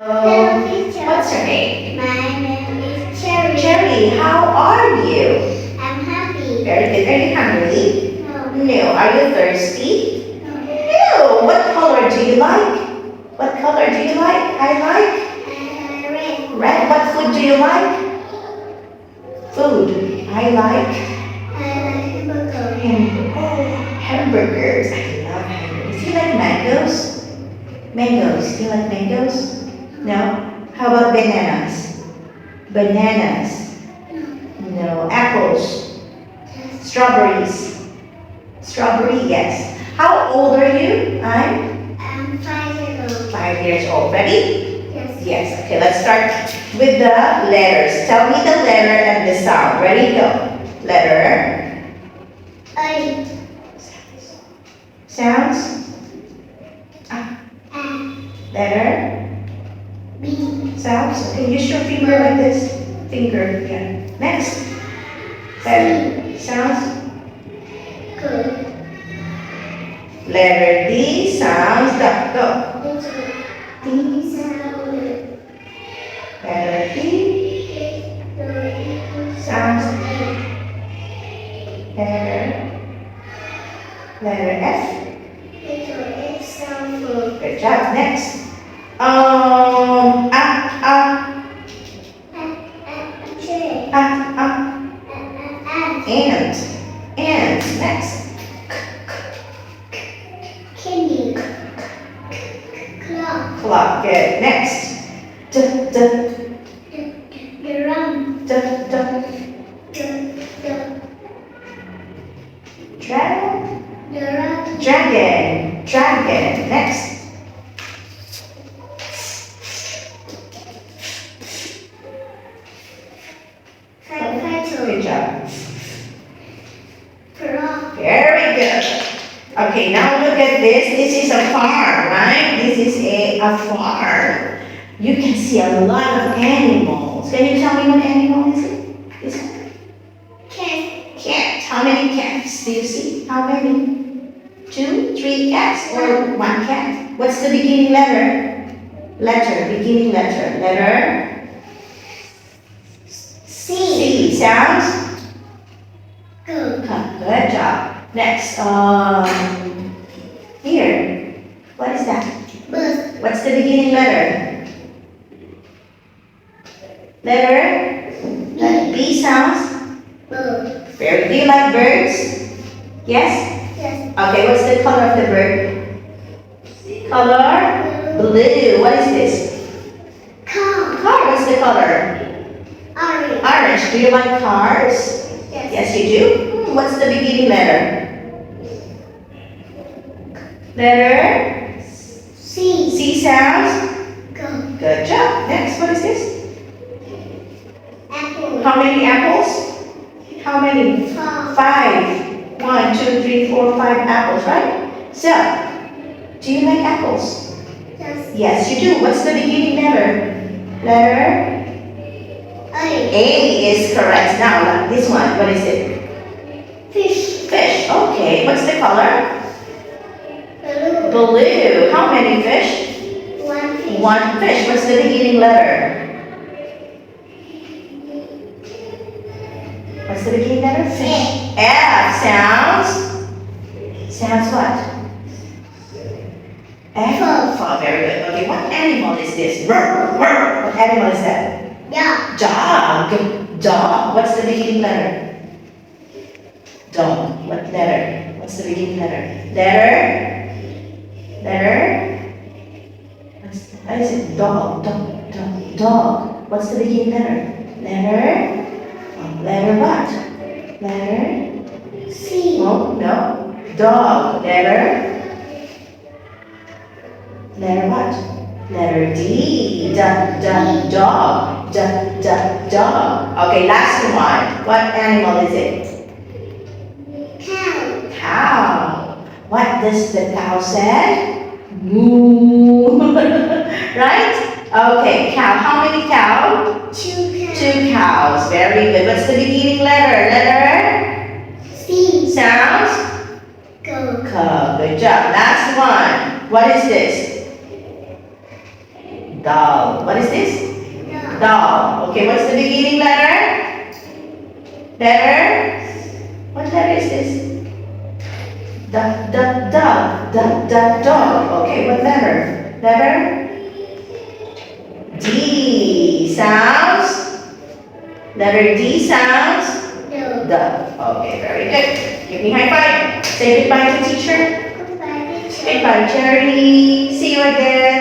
Hello, teacher. What's your name? My name is Cherry. Cherry, how are you? I'm happy. Very good. Are you hungry? No. No. Are you thirsty? No. No. What color do you like? What color do you like? I like Red. red. What food do you like? Food. I like Hamburger. hamburgers. I love hamburgers. Do you like mangoes? Mangoes. Do you like mangoes? No. How about bananas? Bananas. No. Apples. Strawberries. Strawberry, yes. How old are you? I'm 5 years old. 5 years old. Ready? Yes. Yes. Okay, let's start with the letters. Tell me the letter and the sound. Ready? Go. Letter. A. Sounds. A. Letter. B. Sounds. Okay, use your finger like this. Finger. Yeah. Next. Letter. Sounds. Good. Letter D. Sounds. Go. D. Sound. Letter E. Sounds. Letter F. Good job. Next. And next. Candy. Clock. Clock. Good. Next. D. Drum. Dragon. Next. Good job. Frog. Very good. Okay, now look at this. This is a farm, right? This is a farm. You can see a lot of animals. Can you tell me what animal is it? This one? Cat. Cat. How many cats do you see? How many? 2, 3 cats or 1 cat? What's the beginning letter? Beginning letter. Letter C. C. Sounds? Good. Good job. Next, here. What is that? Bird. What's the beginning letter? Letter B sounds. Bird. Very good. Do you like birds? Yes? Yes. Okay, what's the color of the bird? Color? Blue. What is this? Car. Car. What's the color? Orange. Orange. Do you like cars? Yes. Yes, you do. What's the beginning letter? Letter C. C sounds. Good. Good job. Next, what is this? Apple. How many apples? How many? 4. 5. 1, 2, 3, 4, 5 apples, right? So, do you like apples? Yes. Yes, you do. What's the beginning letter? Letter A. A is correct. Now, this one, what is it? Fish. Fish. Okay. What's the color? Blue. Blue. How many fish? 1 fish. 1 fish. What's the beginning letter? What's the beginning letter? Fish. F sounds. Sounds what? F. Oh, very good. Okay, what animal is this? What animal is that? Yeah. Dog. Dog. What's the beginning letter? Dog. What letter? What's the beginning letter? Letter. What is it? Dog. What's the beginning letter? Letter what? Letter C. Oh, no. Dog. Letter what? Letter D. Dog. Dog. Okay, last one. What animal is it? Cow. Cow. What does the cow say? Moo. Right? Okay, cow. How many cow? 2 cows. 2 cows. Very good. What's the beginning letter? Letter C. sounds. Go. Good job. Last one. What is this? Doll. What is this? Dog. Doll. Okay, what's the beginning letter? Letter? What letter is this? Dog. Okay, what letter? Letter? D. Sounds? Letter D sounds? No. The. Okay, very good. Give me high five. Say goodbye to teacher. Goodbye, teacher. Goodbye, Cherry. See you again.